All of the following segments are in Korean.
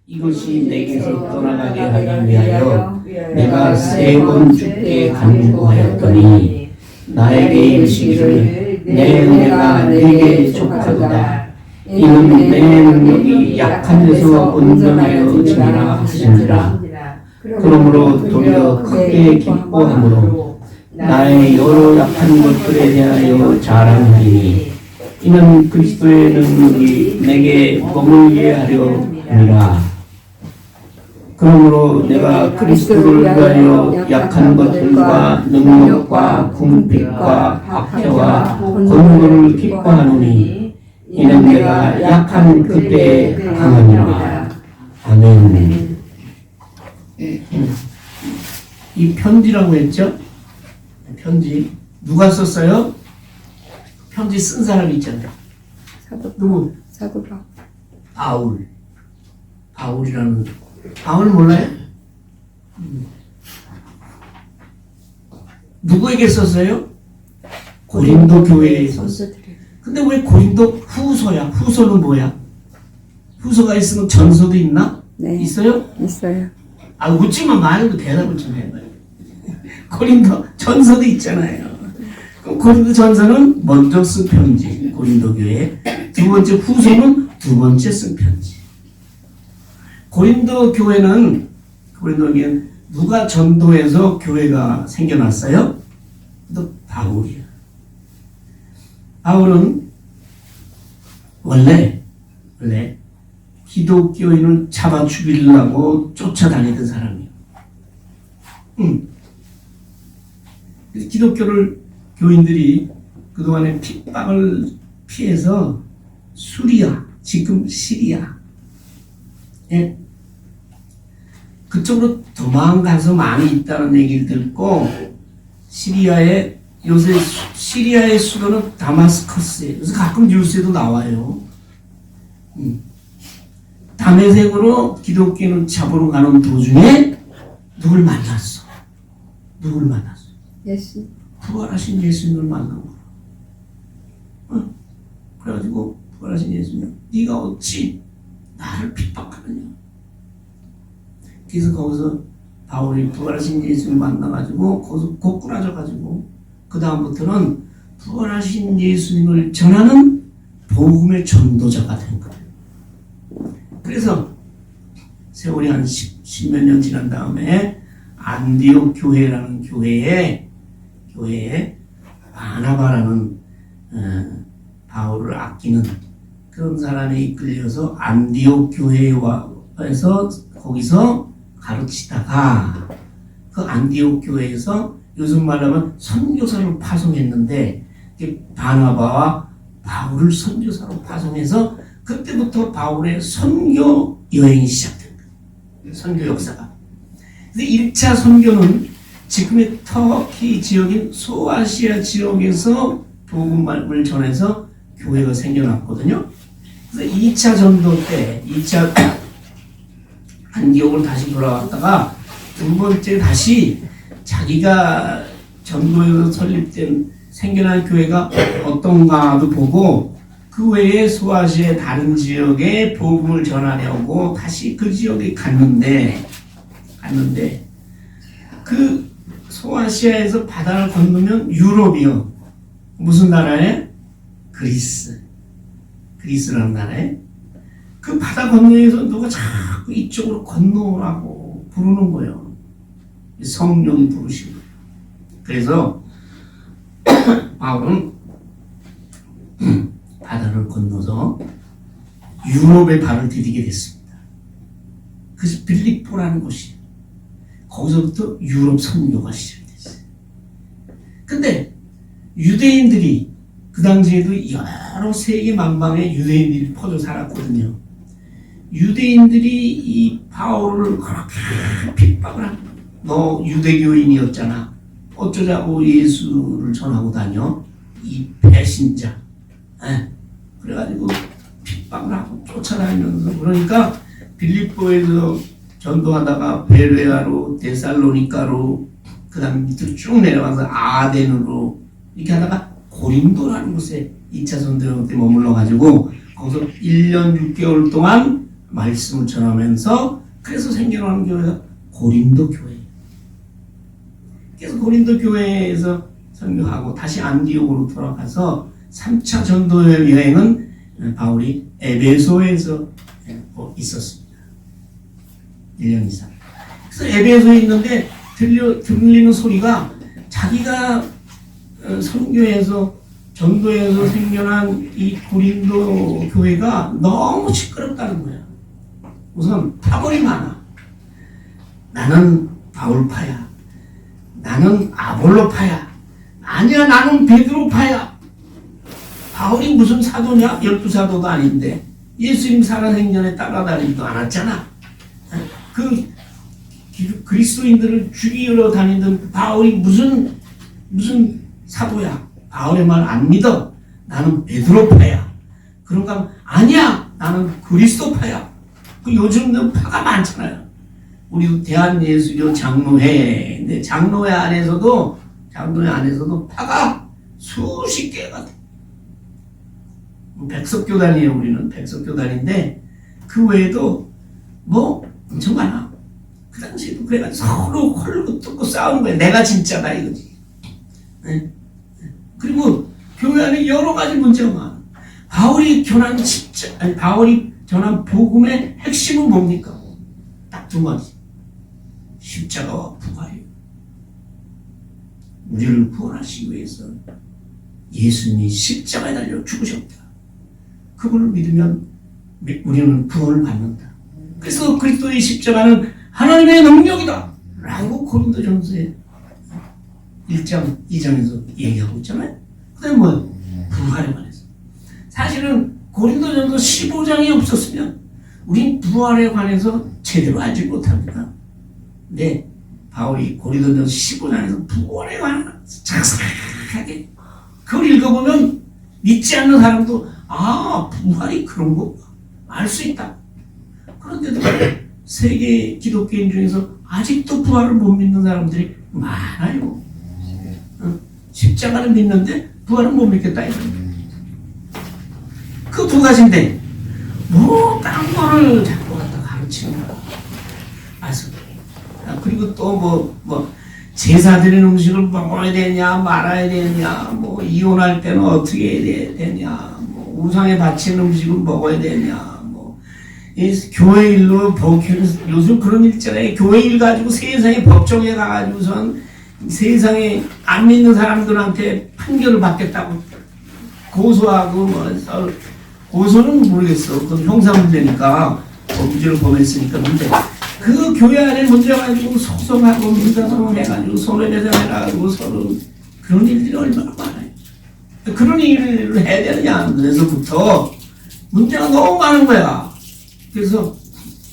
이것이 내게서 떠나가게 하기 위하여 내가 3번 주께 간구하였더니 나에게 이르시기를 내 은혜가 내게 족하도다. 이는 내 능력이 약한 데서 온전하여 지니라 하시니라. 그러므로 도리어 크게 기뻐함으로 나의 여러 약한 것들에 대하여 자랑하리니 이는 그리스도의 능력이 내게 머물게 하려 함이라. 그러므로 내가 그리스도를 위하여 약한 것들과 능력과 궁핍과 박해와 권고를 기뻐하노니 이는 내가 약한 그때에 강하니라. 아멘. 이 편지라고 했죠? 편지 누가 썼어요? 편지 쓴 사람이 있잖아요. 누구? 사도 바울. 바울이라는 바울 몰라요? 누구에게 썼어요? 고린도 교회에 썼어요. 근데 왜 고린도 후서야? 후서는 뭐야? 후서가 있으면 전서도 있나? 네. 있어요? 있어요. 아, 웃지만 말고 대답을 좀 해봐요. 고린도 전서도 있잖아요. 그럼 고린도 전서는 먼저 쓴 편지, 고린도 교회. 두 번째 후서는 두 번째 쓴 편지. 고린도 교회는 누가 전도해서 교회가 생겨났어요? 또 바울이야. 바울은 원래 기독교인을 잡아 죽이려고 쫓아다니던 사람이에요. 그래서 기독교를 교인들이 그동안에 핍박을 피해서 수리아, 지금 시리아, 예? 그쪽으로 도망가서 많이 있다는 얘기를 듣고 요새 시리아의 수도는 다마스커스예요. 그래서 가끔 뉴스에도 나와요. 다메섹으로 기독교인을 잡으러 가는 도중에 누굴 만났어? 예수. 부활하신 예수님을 만나고. 그래가지고 부활하신 예수님, 네가 어찌 나를 핍박하느냐? 그래서 거기서 바울이 부활하신 예수님을 만나가지고 거기서 고꾸라져가지고 그 다음부터는 부활하신 예수님을 전하는 복음의 전도자가 된 거예요. 그래서 세월이 한 10몇 년 지난 다음에 안디옥 교회라는 교회에 바나바라는 바울을 아끼는 그런 사람이 이끌려서 안디옥 교회에서 거기서 가르치다가 그 안디옥 교회에서 요즘 말하면 선교사를 파송했는데 바나바와 바울을 선교사로 파송해서 그때부터 바울의 선교 여행이 시작된 거예요. 선교 역사가. 그래서 1차 선교는 지금의 터키 지역인 소아시아 지역에서 복음을 전해서 교회가 생겨났거든요. 그래서 2차 전도 때 2차 안디옥을 다시 돌아왔다가 두 번째 다시 자기가 전도에서 설립된 생겨난 교회가 어떤가도 보고 그 외에 소아시아의 다른 지역에 복음을 전하려고 다시 그 지역에 갔는데 그 소아시아에서 바다를 건너면 유럽이요. 무슨 나라에? 그리스라는 나라에 그 바다 건너에서 누가 자꾸 이쪽으로 건너오라고 부르는 거예요. 성령이 부르시고. 그래서 바울은 바다를 건너서 유럽에 발을 디디게 됐습니다. 그래서 빌립보라는 곳이에요. 거기서부터 유럽 선교가 시작됐어요. 근데 유대인들이 그 당시에도 여러 세계 만방에 유대인들이 퍼져 살았거든요. 유대인들이 이 바울을 그렇게 핍박을 하고 너 유대교인이었잖아. 어쩌자고 예수를 전하고 다녀? 이 배신자. 그래가지고 핍박을 하고 쫓아다니면서 그러니까 빌립보에서 전도하다가 베레아로 데살로니카로 그 다음 밑으로 쭉 내려가서 아덴으로 이렇게 하다가 고린도라는 곳에 2차 전도 때 머물러가지고 거기서 1년 6개월 동안 말씀을 전하면서 그래서 생겨나는 교회가 고린도 교회. 그래서 고린도 교회에서 설교하고 다시 안디옥으로 돌아가서 3차 전도 여행은 바울이 에베소에서 있었습니다. 1년 이상. 그래서 에베소에 있는데 들리는 소리가 자기가 선교에서 전도에서 생겨난 이 고린도 교회가 너무 시끄럽다는 거야. 우선 파벌이 많아. 나는 바울파야. 나는 아볼로파야. 아니야, 나는 베드로파야. 바울이 무슨 사도냐? 12사도도 아닌데 예수님 살아생전에 따라다니지도 않았잖아. 그 그리스도인들을 죽이러 다니던 바울이 무슨 사도야? 바울의 말 안 믿어. 나는 베드로파야. 그런가 하면 아니야, 나는 그리스도파야. 그 요즘도 파가 많잖아요. 우리도 대한예수교 장로회, 근데 장로회 안에서도 파가 수십 개가 돼. 백석교단이에요. 우리는 백석교단인데 그 외에도 뭐 엄청 많아. 그 당시에도 그래가지고 서로 헐고 뜯고 싸우는 거야. 내가 진짜다 이거지. 네? 그리고 교회 안에 여러 가지 문제가 많아. 바울이 전한 복음의 핵심은 뭡니까? 딱 두 가지. 십자가와 부활이에요. 우리를 구원하시기 위해서 예수님이 십자가에 달려 죽으셨다. 그걸 믿으면 우리는 구원을 받는다. 그래서 그리스도의 십자가는 하나님의 능력이다 라고 고린도전서에 1장, 2장에서 얘기하고 있잖아요. 그 다음에 뭐 부활에 관해서 사실은 고린도전서 15장이 없었으면 우린 부활에 관해서 제대로 알지 못합니다. 근데 바울이 고린도전서 15장에서 부활에 관해서 자세하게 그걸 읽어보면 믿지 않는 사람도 부활이 그런 거 알 수 있다. 그런데도 세계 기독교인 중에서 아직도 부활을 못 믿는 사람들이 많아요. 십자가를 믿는데 부활은 못 믿겠다. 그 두 가지인데 딴 거를 자꾸 갖다 가르치는 거야. 그리고 또 제사 드리는 음식을 먹어야 되냐 말아야 되냐, 이혼할 때는 어떻게 해야 되냐, 우상에 바치는 음식을 먹어야 되냐, 교회 일로 요즘 그런 일 있잖아요. 교회 일 가지고 세상에 법정에 가가지고선 세상에 안 믿는 사람들한테 판결을 받겠다고 고소하고 고소는 모르겠어. 그건 형사 문제니까 범죄를 범했으니까 문제. 그 교회 안에 문제 가지고 소송하고 민사소송 해가지고 손해배상해가지고 서로 그런 일들이 얼마나 많아요. 그런 일을 해야 되느냐. 그래서부터 문제가 너무 많은 거야. 그래서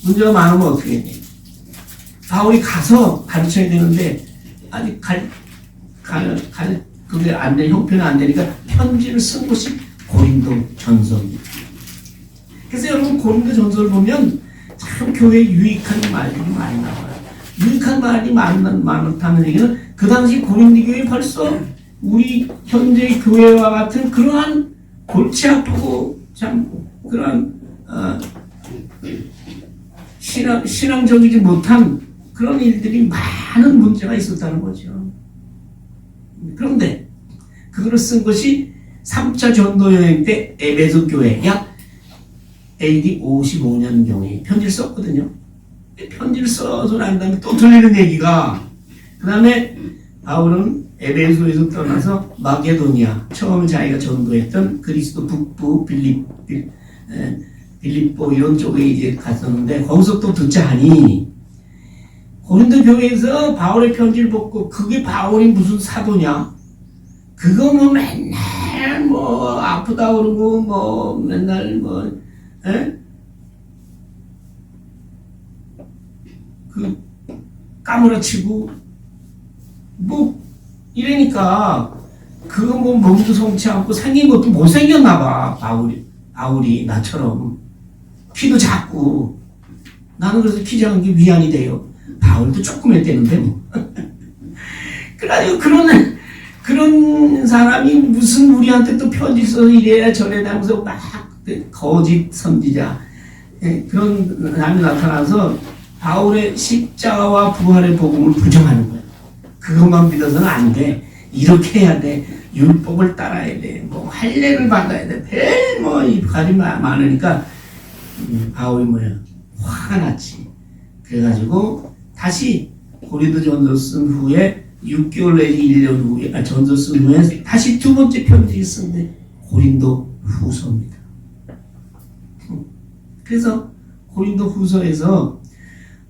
문제가 많으면 어떻게 해? 바울이 가서 가르쳐야 되는데 아직 그게 안 돼, 형편이 안 되니까 편지를 쓴 것이 고린도 전서입니다. 그래서 여러분 고린도 전서를 보면 참 교회에 유익한 말들이 많이 나와요. 유익한 말이 많다는 얘기는 그 당시 고린도 교회 벌써 우리 현재 교회와 같은 그러한 골치 아프고 참 그러한 신앙적이지 못한 그런 일들이 많은 문제가 있었다는 거죠. 그런데 그거를 쓴 것이 3차 전도 여행 때 에베소 교회 약 AD 55년경에 편지를 썼거든요. 편지를 써서 난 다음에 또 들리는 얘기가 그 다음에 바울은 에베소에서 떠나서 마게도니아 처음 자기가 전도했던 그리스도 북부 빌립보 이런 쪽에 이제 갔었는데 거기서 또 듣자 하니 고린도 교회에서 바울의 편지를 받고 그게 바울이 무슨 사도냐? 그거 맨날 아프다 그러고 맨날 그 까무러치고 이러니까 그거 몸도 성치 않고 생긴 것도 못생겼나 봐. 바울이 나처럼 키도 작고 나는 그래서 키 작은 게 위안이 돼요. 바울도 조그맸대는데 그래가지고 그런 사람이 무슨 우리한테 또 편지 써서 이래야 저래야 하면서 막 거짓 선지자 그런 사람이 나타나서 바울의 십자가와 부활의 복음을 부정하는 거예요. 그것만 믿어서는 안 돼. 이렇게 해야 돼. 율법을 따라야 돼. 뭐 할례를 받아야 돼. 별뭐 가지 많으니까 바울이 뭐야? 화가 났지. 그래가지고 다시 고린도전서 쓴 후에 6개월 내지 1년 후에 전서 쓴 후에 다시 두 번째 편지를 쓴데 고린도 후서입니다. 그래서 고린도 후서에서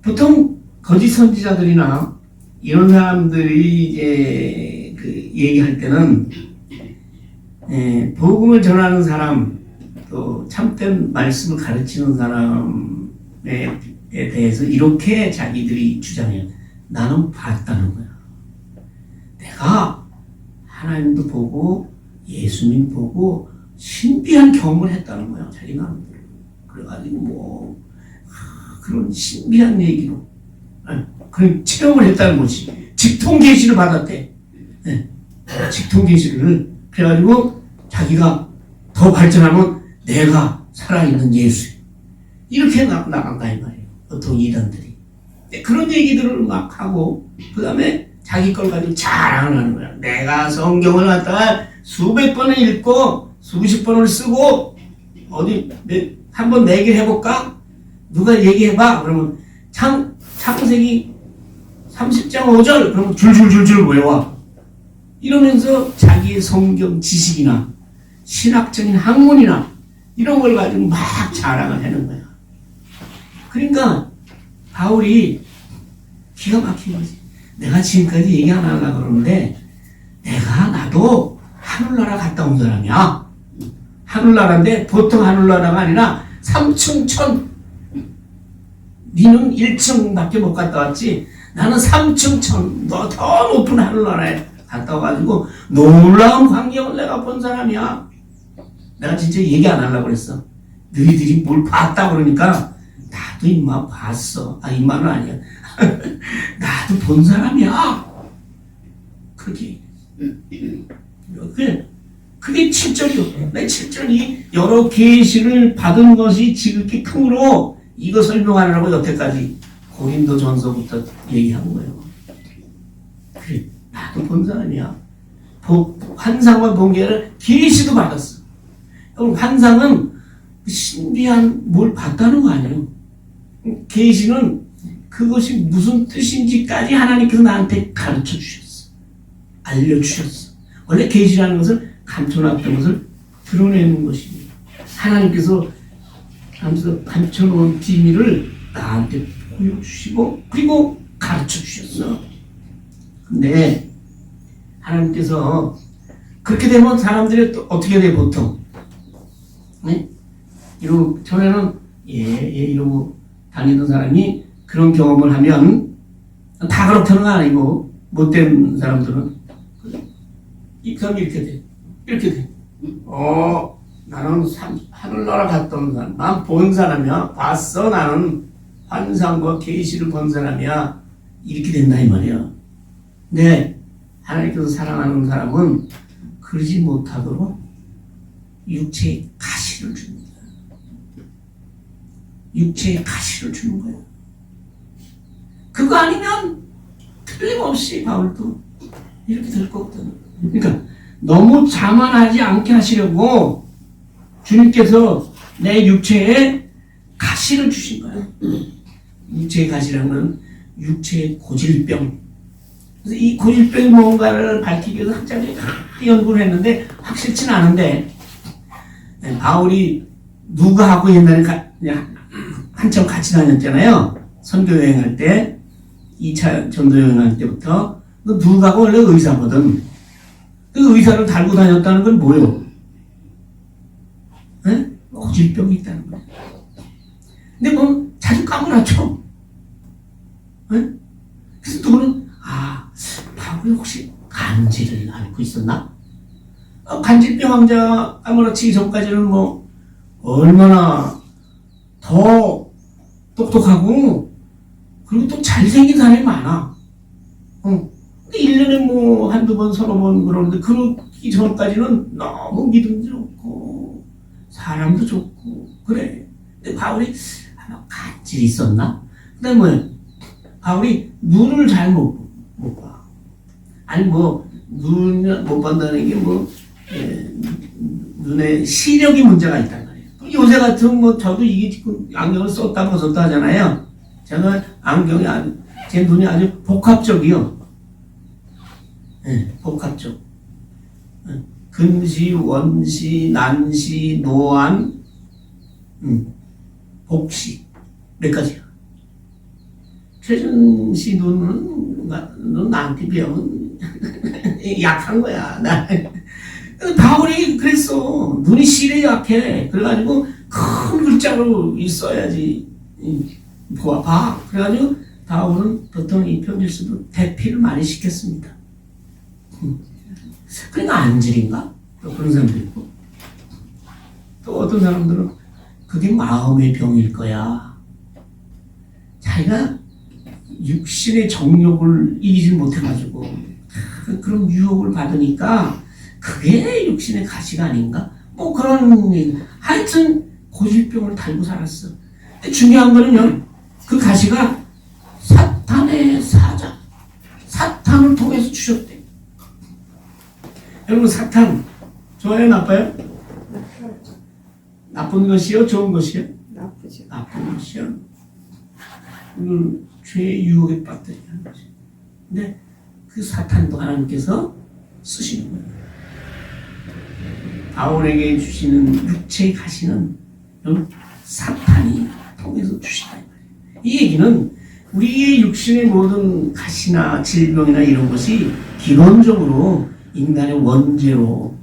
보통 거짓 선지자들이나 이런 사람들이 이제 그 얘기할 때는 복음을 전하는 사람 또 참된 말씀을 가르치는 사람에 대해서 이렇게 자기들이 주장해요. 나는 봤다는 거야. 내가 하나님도 보고 예수님 보고 신비한 경험을 했다는 거야. 자기는 그래가지고 뭐 그런 신비한 얘기로 그런 체험을 했다는 것이 직통 계시를 받았대. 직통 계시를 그래가지고 자기가 더 발전하면 내가 살아있는 예수 이렇게 나간다 이 말이에요. 보통 이단들이 그런 얘기들을 막 하고 그 다음에 자기 걸 가지고 자랑을 하는 거야. 내가 성경을 갖다가 수백 번을 읽고 수십 번을 쓰고 어디 한번 내기를 해볼까? 누가 얘기해봐. 그러면 창세기 30장 5절 그러면 줄줄줄줄 외워. 이러면서 자기의 성경 지식이나 신학적인 학문이나 이런 걸 가지고 막 자랑을 하는 거야. 그러니까 바울이 기가 막힌 거지. 내가 지금까지 얘기 안 하려고 그러는데 나도 하늘나라 갔다 온 사람이야. 하늘나라인데 보통 하늘나라가 아니라 3층 천. 니는 1층밖에 못 갔다 왔지. 나는 3층 천. 너 더 높은 하늘나라에 갔다 와가지고 놀라운 광경을 내가 본 사람이야. 내가 진짜 얘기 안 하려고 그랬어. 너희들이 뭘 봤다 그러니까 나도 임마 봤어. 임마는 아니야. 나도 본 사람이야. 그렇게. 그게 7절이요. 내 7절이 여러 계시를 받은 것이 지극히 크므로 이거 설명하느라고 여태까지 고린도 전서부터 얘기한 거예요. 그래, 나도 본 사람이야. 환상과 번개를 계시도 받았어. 여러분, 환상은 신비한 뭘 봤다는 거 아니에요. 계시는 그것이 무슨 뜻인지까지 하나님께서 나한테 가르쳐 주셨어. 알려주셨어. 원래 계시라는 것은 감춰놨던 것을 드러내는 것입니다. 하나님께서 감춰놓은 비밀을 나한테 보여주시고 그리고 가르쳐 주셨어. 근데 하나님께서 그렇게 되면 사람들이 또 어떻게 돼 보통? 네? 이러고 전에는 이러고 다니던 사람이 그런 경험을 하면 다 그렇다는 건 아니고 못된 사람들은 그럼 이렇게 돼. 이렇게 돼. 나는 하늘나라 갔던 사람. 난 본 사람이야. 봤어. 나는 환상과 계시를 본 사람이야. 이렇게 된다 이 말이야. 근데 하나님께서 사랑하는 사람은 그러지 못하도록 육체의 가시를 줍니다. 육체의 가시를 주는 거야. 그거 아니면 틀림없이 바울도 이렇게 될 거거든. 그러니까 너무 자만하지 않게 하시려고 주님께서 내 육체에 가시를 주신 거야. 육체의 가시라는 건 육체의 고질병. 그래서 이 고질병이 뭔가를 밝히기 위해서 학자들이 연구를 했는데 확실치는 않은데 바울이 누가하고 옛날에 한참 같이 다녔잖아요. 선교 여행할 때 2차 전도 여행할 때부터 누가가 원래 의사거든. 그 의사를 달고 다녔다는 건 뭐예요? 고질병이 있다는 거야. 근데 뭐 자주 까무라쳐. 그래서 누구는 바울이 혹시 간질을 앓고 있었나? 간질병 환자 까무라치기 전까지는 뭐 얼마나 더 똑똑하고 그리고 또 잘생긴 사람이 많아. 1년에 뭐 한두 번 서너 번 그러는데 그러기 전까지는 너무 믿음도 좋고 사람도 좋고 그래. 근데 바울이 아마 간질이 있었나? 그다음에 뭐예요? 바울이 눈을 잘 못 봐. 아니 뭐 눈 못 본다는 게 뭐 눈에 시력이 문제가 있단 말이에요. 요새 같은 뭐 저도 이게 지금 안경을 썼다 벗었다 하잖아요. 제가 안경이 제 눈이 아주 복합적이요. 네, 복합적. 근시, 원시, 난시, 노안, 복시 몇 가지야. 최준 씨 눈은 나한테 비하면 약한 거야. 바울이 그랬어. 눈이 실에 약해. 그래가지고 큰 글자로 있어야지 봐. 그래가지고 바울은 보통 이 편지서도 대피를 많이 시켰습니다. 그러니까 안질인가? 또 그런 사람도 있고. 또 어떤 사람들은 그게 마음의 병일 거야. 자기가 육신의 정욕을 이기지 못해가지고 그런 유혹을 받으니까 그게 육신의 가시가 아닌가? 뭐 그런 하여튼 고질병을 달고 살았어. 근데 중요한 거는요, 그 가시가 사탄의 사자, 사탄을 통해서 주셨대. 여러분 사탄 좋아요, 나빠요? 나쁜 것이요, 좋은 것이요? 나쁘죠. 나쁜 것이요. 죄의 유혹에 빠뜨리는 거지. 근데 그 사탄도 하나님께서 쓰시는 거예요. 바울에게 주시는 육체의 가시는 사탄이 통해서 주신다. 이 얘기는 우리의 육신의 모든 가시나 질병이나 이런 것이 기본적으로 인간의 원죄로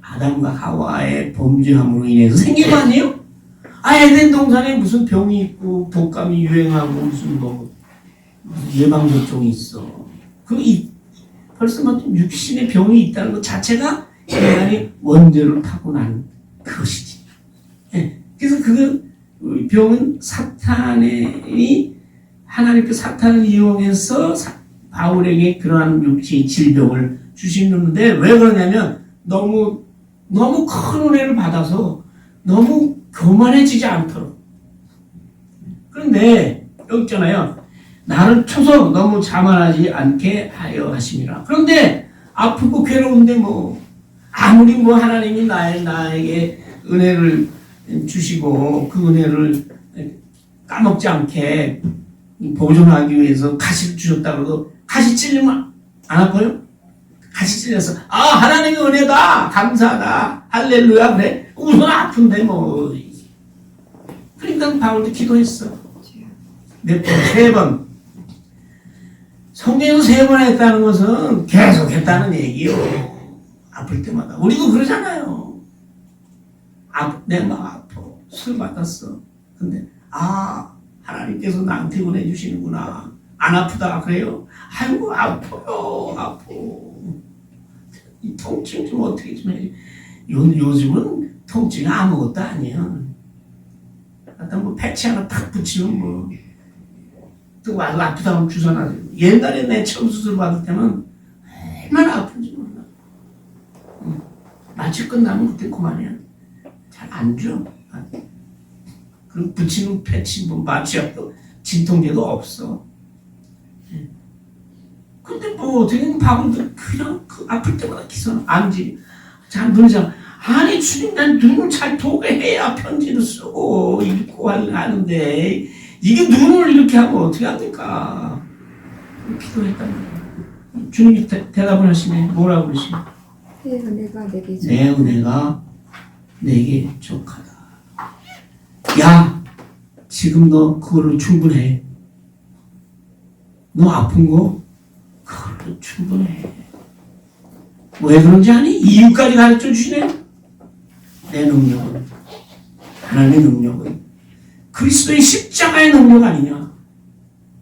아담과 하와의 범죄함으로 인해서 생긴 거 아니에요? 에덴 동산에 무슨 병이 있고 독감이 유행하고 무슨 뭐 예방접종이 있어. 벌써 막 육신의 병이 있다는 것 자체가 인간이 원죄를 타고난 그것이지. 예. 그래서 그 병은 하나님께 사탄을 이용해서 바울에게 그러한 육체의 질병을 주시는데 왜 그러냐면 너무 큰 은혜를 받아서 너무 교만해지지 않도록. 그런데 여기 있잖아요. 나를 쳐서 너무 자만하지 않게 하여 하심이라. 그런데 아프고 괴로운데 뭐 아무리 뭐 하나님이 나에게 은혜를 주시고 그 은혜를 까먹지 않게 보존하기 위해서 가시를 주셨다고 해도 가시 찔리면 안 아파요? 가시 찔려서 하나님의 은혜다 감사하다 할렐루야 그래 우선 아픈데 뭐. 그러니까 바울도 기도했어. 몇 번? 3번. 성경에서 3번 했다는 것은 계속 했다는 얘기요. 아플 때마다. 우리도 그러잖아요. 내 마음 아파. 술 받았어. 근데 하나님께서 나한테 은혜 주시는구나. 안 아프다 그래요? 아이고 아파요. 아파. 이 통증 좀 어떻게 좀 해. 요즘은 통증이 아무것도 아니에요. 갖다 뭐 패치 하나 탁 붙이면 뭐 또 와서 아프다고 하면 주사 놔주고. 옛날에 내 처음 수술 받을 때는 얼마나 아픈지 몰라. 마취 끝나면 그때 그만이야. 잘 안 줘. 그리고 붙이는 패치 뭐 마취하고 진통제도 없어. 근데 뭐 어떻게 바울도 그냥 아플 때마다 기선 암지 잘 누르잖아. 아니 주님 난 눈을 잘 보게 해야 편지를 쓰고 읽고 하는데 이게 눈을 이렇게 하면 어떻게 합니까? 기도했단 말이야. 주님이 대답을 하시네. 뭐라고 그러시네? 내 은혜가 내게 내 은혜가 내게 족하다. 야 지금 너 그걸로 충분해. 너 아픈 거 그걸로 충분해. 왜 그런지 아니? 이유까지 가르쳐 주시네. 내 능력은 하나님의 능력은 그리스도의 십자가의 능력 아니냐.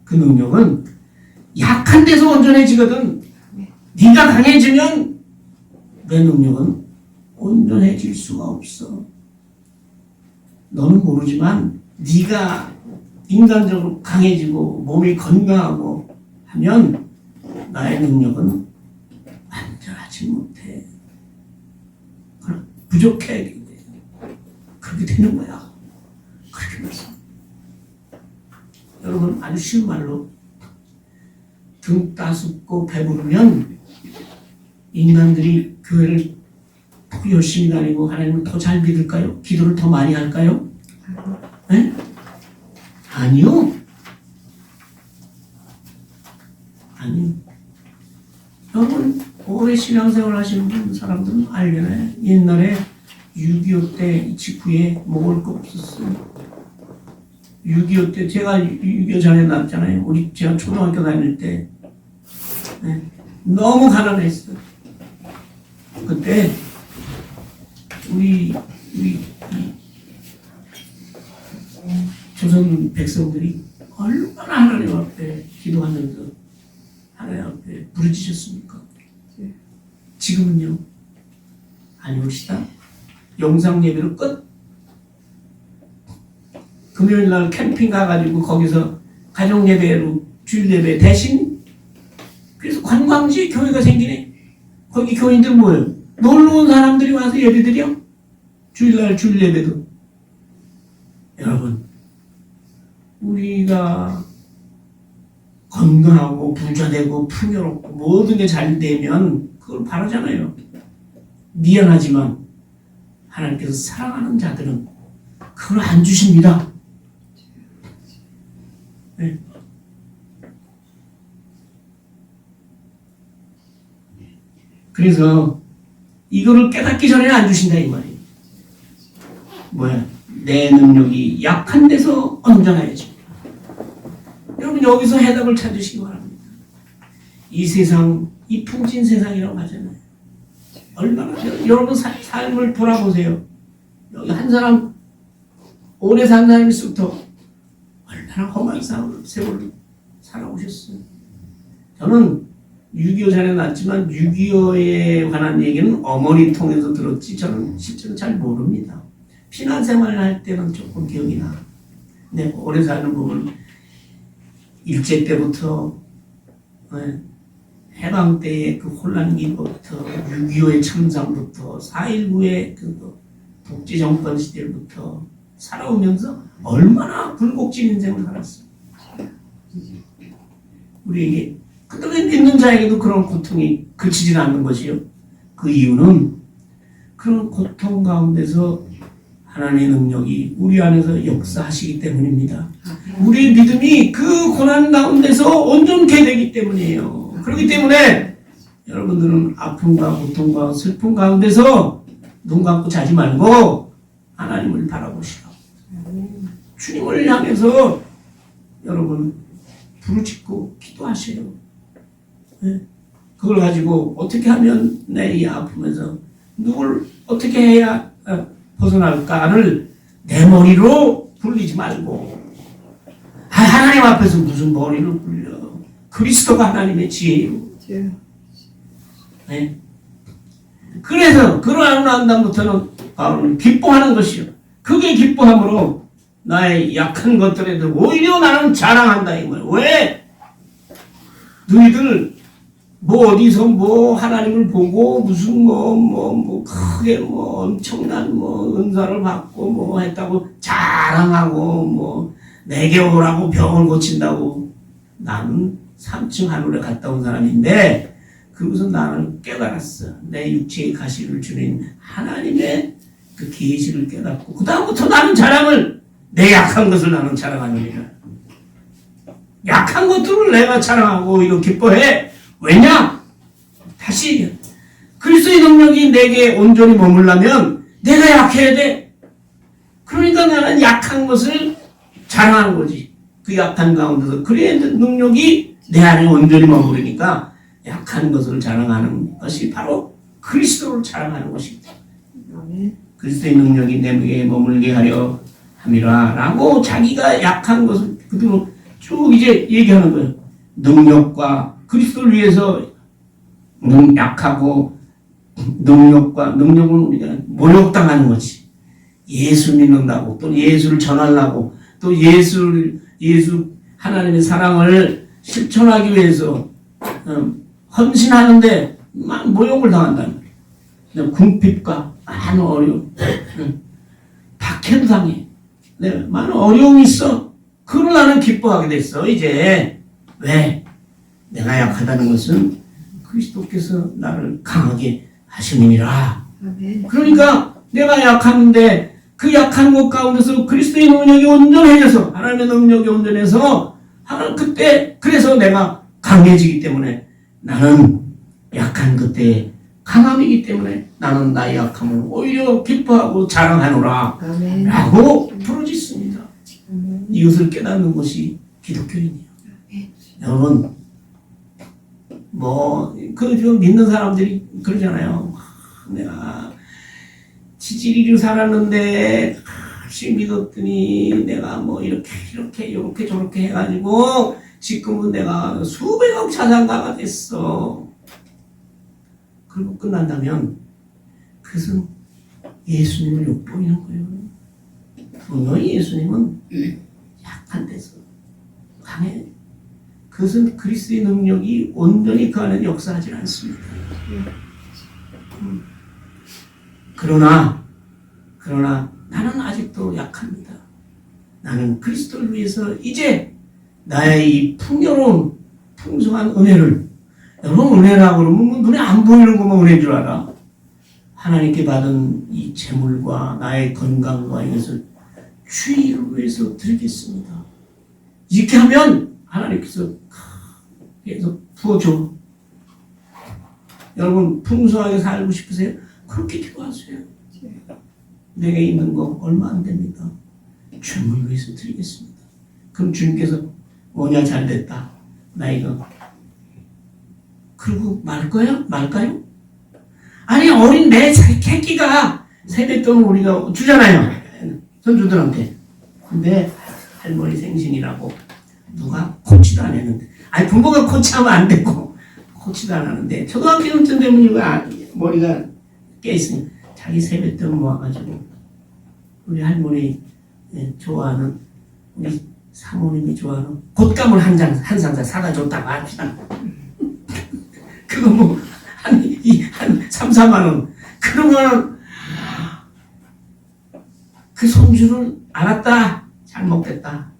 그 능력은 약한 데서 온전해지거든. 네가 강해지면 내 능력은 온전해질 수가 없어. 너는 모르지만 네가 인간적으로 강해지고 몸이 건강하고 하면 나의 능력은 완전하지 못해. 부족해. 그렇게 되는 거야. 그렇게 말씀. 여러분 아주 쉬운 말로 등 따숩고 배부르면 인간들이 교회를 더 열심히 다니고 하나님을 더 잘 믿을까요? 기도를 더 많이 할까요? 네? 아니요. 아니요. 여러분 오래 신앙생활 하시는 사람들은 알잖아요. 옛날에 6.25 때 직후에 먹을 거 없었어요. 6.25 때 제가 6.25 전에 났잖아요. 제가 초등학교 다닐 때 네. 너무 가난했어요. 그때 우리 조선 백성들이 얼마나 하나님 앞에 기도하면서 하나님 앞에 부르짖었습니까? 지금은요 아니옵시다. 영상 예배로 끝. 금요일 날 캠핑 가가지고 거기서 가족 예배로 주일 예배 대신 그래서 관광지에 교회가 생기네. 거기 교인들 뭐예요? 놀러 온 사람들이 와서 예배 드려? 주일날 주일 예배도. 여러분 우리가 건강하고 부자되고 풍요롭고 모든 게 잘 되면 그걸 바라잖아요. 미안하지만 하나님께서 사랑하는 자들은 그걸 안 주십니다. 네. 그래서 이거를 깨닫기 전에는 안 주신다 이 말이에요. 뭐야? 내 능력이 약한 데서 온전해야지. 여러분 여기서 해답을 찾으시기 바랍니다. 이 세상, 이 풍진 세상이라고 하잖아요. 얼마나 여러분 삶을 돌아보세요. 여기 한 사람 오래 산 사람일수록 얼마나 험한 세월을 살아오셨어요. 저는 6.25 전에 났지만 6.25에 관한 얘기는 어머니 통해서 들었지 저는 실제로 잘 모릅니다. 피난 생활을 할 때는 조금 기억이 나. 근데 오래 사는 부분 일제 때부터 해방 때의 그 혼란기부터 6.25의 참상부터 4.19의 그 독재 정권 시절부터 살아오면서 얼마나 굴곡진 인생을 살았어요. 우리에게 그때 믿는 자에게도 그런 고통이 그치지는 않는 것이요. 그 이유는 그런 고통 가운데서 하나님의 능력이 우리 안에서 역사하시기 때문입니다. 우리의 믿음이 그 고난 가운데서 온전케 되기 때문이에요. 그렇기 때문에 여러분들은 아픔과 고통과 슬픔 가운데서 눈 감고 자지 말고 하나님을 바라보시라. 주님을 향해서 여러분 부르짖고 기도하세요. 네? 그걸 가지고 어떻게 하면 내 이 아픔에서 누굴 어떻게 해야 벗어날까를 내 머리로 굴리지 말고 하나님 앞에서 무슨 머리를 굴려. 그리스도가 하나님의 지혜요. 네? 그래서 그러하고 난 다음부터는 바울은 기뻐하는 것이요. 그게 기뻐함으로 나의 약한 것들에도 오히려 나는 자랑한다 이 말이야. 왜? 너희들 뭐 어디서 뭐 하나님을 보고 무슨 뭐 크게 뭐 엄청난 뭐 은사를 받고 뭐 했다고 자랑하고 뭐 내게 오라고 병을 고친다고. 나는 3층 하늘에 갔다 온 사람인데 그것은 나는 깨달았어. 내 육체의 가시를 주는 하나님의 그 계시를 깨닫고 그 다음부터 나는 자랑을 내 약한 것을 나는 자랑하느니라. 약한 것들을 내가 자랑하고 이거 기뻐해. 왜냐? 다시 얘기해. 그리스도의 능력이 내게 온전히 머물려면 내가 약해야 돼. 그러니까 나는 약한 것을 자랑하는 거지. 그 약한 가운데서 그래야 능력이 내 안에 온전히 머무르니까 약한 것을 자랑하는 것이 바로 그리스도를 자랑하는 것입니다. 그리스도의 능력이 내 위에 머물게 하려 함이라 라고 자기가 약한 것을 그대로 쭉 이제 얘기하는 거예요. 능력과 그리스도를 위해서 약하고 능력은 우리가 모욕당하는 거지. 예수 믿는다고 또 예수를 전하려고 또 예수 하나님의 사랑을 실천하기 위해서 헌신하는데 모욕을 당한다는 거예요. 궁핍과 많은 어려움, 박해도 당해. 많은 어려움이 있어. 그걸 나는 기뻐하게 됐어. 이제 왜? 내가 약하다는 것은 그리스도께서 나를 강하게 하심이니라. 아멘. 그러니까 내가 약한데 그 약한 것 가운데서 그리스도의 능력이 온전해져서 하나님의 능력이 온전해서 하나님 그때 그래서 내가 강해지기 때문에 나는 약한 그때의 강함이기 때문에 나는 나의 약함을 오히려 기뻐하고 자랑하노라 아멘. 라고 부르짖습니다. 아멘. 이것을 깨닫는 것이 기독교인이에요. 아멘. 여러분 그 믿는 사람들이 그러잖아요. 내가 지지리로 살았는데 열심히 믿었더니 내가 뭐 이렇게 저렇게 해가지고 지금은 내가 수백억 자산가가 됐어. 그리고 끝난다면 그것은 예수님을 욕보이는 거예요. 분명히 예수님은 약한 데서 강해. 그것은 그리스도의 능력이 온전히 그 안에 역사하지 않습니다. 그러나 나는 아직도 약합니다. 나는 그리스도를 위해서 이제 나의 이 풍요로운 풍성한 은혜를, 여러분 은혜라고 그러면 뭐 눈에 안 보이는 것만 은혜인 줄 알아. 하나님께 받은 이 재물과 나의 건강과 이것을 주의를 위해서 드리겠습니다. 이렇게 하면 하나님께서 계속 부어줘. 여러분 풍성하게 살고 싶으세요? 그렇게 기도하세요. 내게 있는 거 얼마 안 됩니다. 주님을 위해서 드리겠습니다. 그럼 주님께서 뭐냐 잘됐다. 나 이거. 그러고 말까요? 아니 어린 내 새끼가 세뱃돈 우리가 주잖아요. 손주들한테. 근데 할머니 생신이라고 누가 코치도 안 했는데. 아니 부모가 코치하면 안 되고 코치도 안 하는데 초등학교쯤 되면 이거 머리가 깨있으니 자기 세뱃돈 모아가지고 우리 할머니 좋아하는 우리 사모님이 좋아하는 곶감을 한 상자 사다 줬다고 합시다. 그거 뭐 한 3, 4만 원. 그러면 그 손주를 알았다. 잘 먹겠다.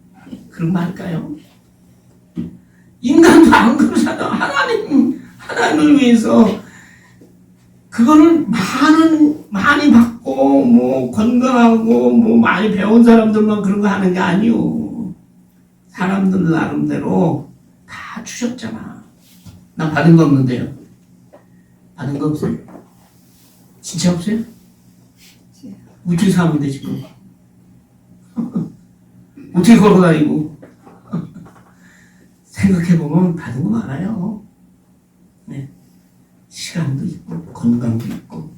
그런 거 할까요? 인간도 안 그러잖아. 하나님을 위해서 그거를 많이 받고 뭐 건강하고 뭐 많이 배운 사람들만 그런 거 하는 게 아니오. 사람들 나름대로 다 주셨잖아. 난 받은 거 없는데요. 받은 거 없어요? 진짜 없어요? 어떻게 사면 돼 지금? 어떻게 걸어다니고? 생각해보면 받은 거 많아요. 네. 시간도 있고 건강도 있고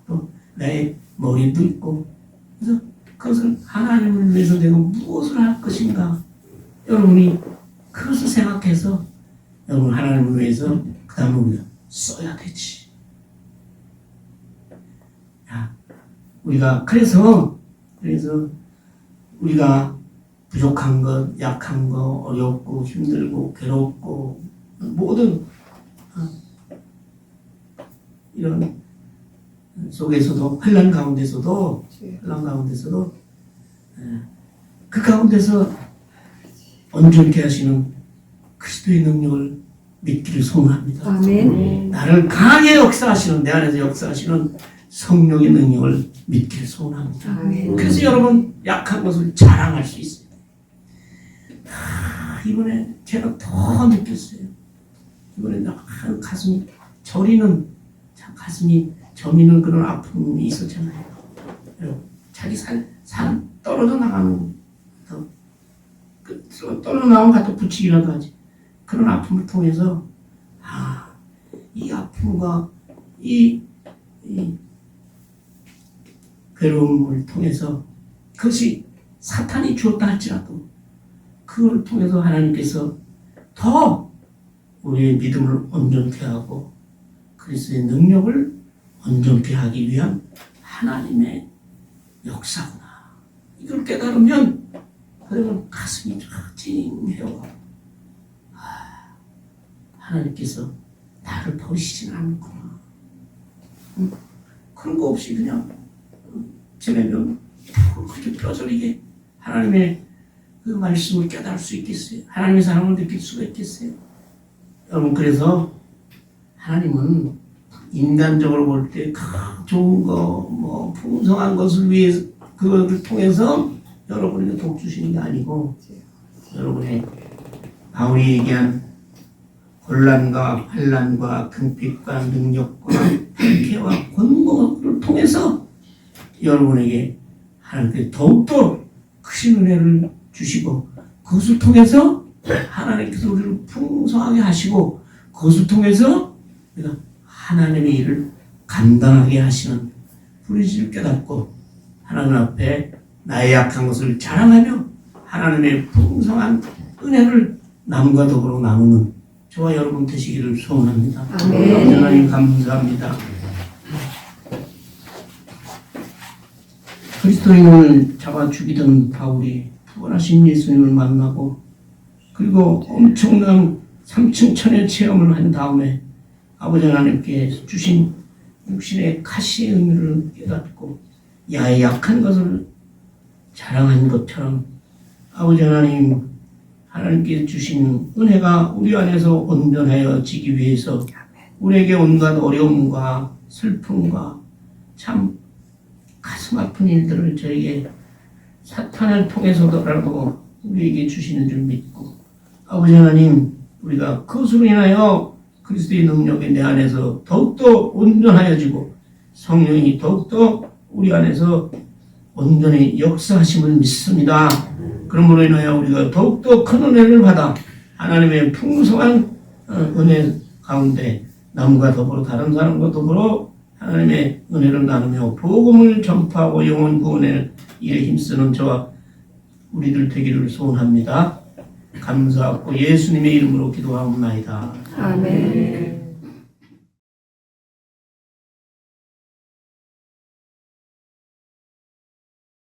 또 나의 머리도 있고 그래서 그것을 하나님을 위해서 내가 무엇을 할 것인가 여러분이 그것을 생각해서 여러분 하나님을 위해서 그 다음에 우리가 써야 되지. 야, 우리가 그래서 우리가 부족한 것, 약한 것, 어렵고 힘들고 괴롭고 모든 이런 속에서도 환난 가운데서도 그 가운데서 온전케 하시는 그리스도의 능력을 믿기를 소원합니다. 아멘. 나를 강하게 역사하시는 내 안에서 역사하시는 성령의 능력을 믿기를 소원합니다. 아멘. 그래서 여러분 약한 것을 자랑할 수 있습니다. 이번에 제가 더 느꼈어요. 이번에 가슴이 저리는 가슴이 저미는 그런 아픔이 있었잖아요. 자기 살 떨어져 나가는 떨어져 나가면 갖다 붙이기라도 하지. 그런 아픔을 통해서 이 아픔과 이 괴로움을 통해서 그것이 사탄이 주었다 할지라도 그걸 통해서 하나님께서 더 우리의 믿음을 온전케 하고 그리스도의 능력을 온전케 하기 위한 하나님의 역사구나. 이걸 깨달으면 그러면 가슴이 찡해요. 하나님께서 나를 버리시진 않는구나. 그런 거 없이 그냥 지내면 그렇게 뼈저리게 하나님의 그 말씀을 깨달을 수 있겠어요? 하나님의 사랑을 느낄 수가 있겠어요? 여러분, 그래서 하나님은 인간적으로 볼 때 좋은 거, 뭐 풍성한 것을 위해서 그것을 통해서 여러분에게 복 주시는 게 아니고 여러분의 바울이 얘기한 곤란과 환난과 궁핍과 능력과 박해와 권고를 통해서 여러분에게 하나님께 더욱더 크신 은혜를 주시고 그것을 통해서 하나님께서 우리를 풍성하게 하시고 그것을 통해서 우리가 하나님의 일을 감당하게 하시는 뿌리지를 깨닫고 하나님 앞에 나의 약한 것을 자랑하며 하나님의 풍성한 은혜를 남과 더불어 나누는 저와 여러분 되시기를 소원합니다. 아멘. 하나님 감사합니다. 그리스도인을 잡아 죽이던 바울이 부활하신 예수님을 만나고 그리고 엄청난 3층 천의 체험을 한 다음에 아버지 하나님께 주신 육신의 가시의 의미를 깨닫고 야의 약한 것을 자랑한 것처럼 아버지 하나님 하나님께 주신 은혜가 우리 안에서 온전해지기 위해서 우리에게 온갖 어려움과 슬픔과 참 가슴 아픈 일들을 저에게 사탄을 통해서라도 우리에게 주시는 줄 믿고 아버지 하나님 우리가 그것으로 인하여 그리스도의 능력이 내 안에서 더욱더 온전하여지고 성령이 더욱더 우리 안에서 온전히 역사하심을 믿습니다. 그러므로 인하여 우리가 더욱더 큰 은혜를 받아 하나님의 풍성한 은혜 가운데 남과 더불어 다른 사람과 더불어 하나님의 은혜를 나누며 복음을 전파하고 영혼 구원의 일에 힘쓰는 저와 우리들 되기를 소원합니다. 감사하고 예수님의 이름으로 기도하옵나이다. 아멘.